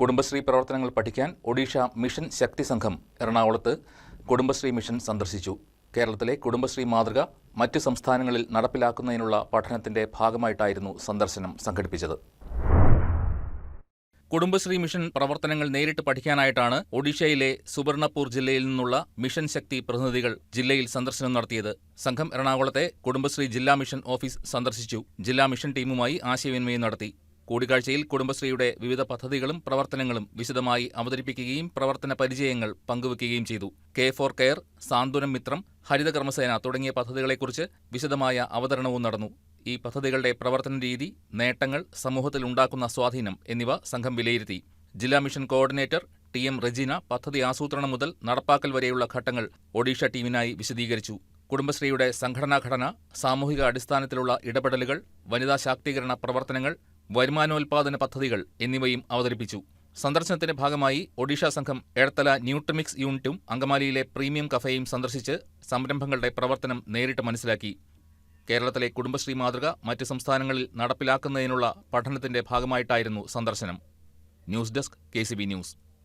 കുടുംബശ്രീ പ്രവർത്തനങ്ങൾ പഠിക്കാൻ ഒഡീഷ മിഷൻ ശക്തി സംഘം എറണാകുളത്ത് കുടുംബശ്രീ മിഷൻ സന്ദർശിച്ചു. കേരളത്തിലെ കുടുംബശ്രീ മാതൃക മറ്റ് സംസ്ഥാനങ്ങളിൽ നടപ്പിലാക്കുന്നതിനുള്ള പഠനത്തിന്റെ ഭാഗമായിട്ടായിരുന്നു സന്ദർശനം സംഘടിപ്പിച്ചത്. കുടുംബശ്രീ മിഷൻ പ്രവർത്തനങ്ങൾ നേരിട്ട് പഠിക്കാനായിട്ടാണ് ഒഡീഷയിലെ സുബർണപൂർ ജില്ലയിൽ നിന്നുള്ള മിഷൻ ശക്തി പ്രതിനിധികൾ ജില്ലയിൽ സന്ദർശനം നടത്തിയത്. സംഘം എറണാകുളത്തെ കുടുംബശ്രീ ജില്ലാ മിഷൻ ഓഫീസ് സന്ദർശിച്ചു. ജില്ലാ മിഷൻ ടീമുമായി ആശയവിനിമയം നടത്തി. കൂടിക്കാഴ്ചയിൽ കുടുംബശ്രീയുടെ വിവിധ പദ്ധതികളും പ്രവർത്തനങ്ങളും വിശദമായി അവതരിപ്പിക്കുകയും പ്രവർത്തന പരിചയങ്ങൾ പങ്കുവയ്ക്കുകയും ചെയ്തു. K4 കെയർ, സാന്ത്വനം മിത്രം, ഹരിത കർമ്മസേന തുടങ്ങിയ പദ്ധതികളെക്കുറിച്ച് വിശദമായ അവതരണവും നടന്നു. ഈ പദ്ധതികളുടെ പ്രവർത്തന രീതി, നേട്ടങ്ങൾ, സമൂഹത്തിൽ ഉണ്ടാക്കുന്ന സ്വാധീനം എന്നിവ സംഘം വിലയിരുത്തി. ജില്ലാ മിഷൻ കോർഡിനേറ്റർ TM റെജീന പദ്ധതി ആസൂത്രണം മുതൽ നടപ്പാക്കൽ വരെയുള്ള ഘട്ടങ്ങൾ ഒഡീഷ ടീമിനായി വിശദീകരിച്ചു. കുടുംബശ്രീയുടെ സംഘടനാഘടന, സാമൂഹിക അടിസ്ഥാനത്തിലുള്ള ഇടപെടലുകൾ, വനിതാ ശാക്തീകരണ പ്രവർത്തനങ്ങൾ, വരുമാനോൽപാദന പദ്ധതികൾ എന്നിവയും അവതരിപ്പിച്ചു. സന്ദർശനത്തിന്റെ ഭാഗമായി ഒഡീഷ സംഘം എടത്തല ന്യൂട്രിമിക്സ് യൂണിറ്റും അങ്കമാലിയിലെ പ്രീമിയം കഫേയും സന്ദർശിച്ച് സംരംഭങ്ങളുടെ പ്രവർത്തനം നേരിട്ട് മനസ്സിലാക്കി. കേരളത്തിലെ കുടുംബശ്രീ മാതൃക മറ്റ് സംസ്ഥാനങ്ങളിൽ നടപ്പിലാക്കുന്നതിനുള്ള പഠനത്തിന്റെ ഭാഗമായിട്ടായിരുന്നു സന്ദർശനം. News desk KCB news.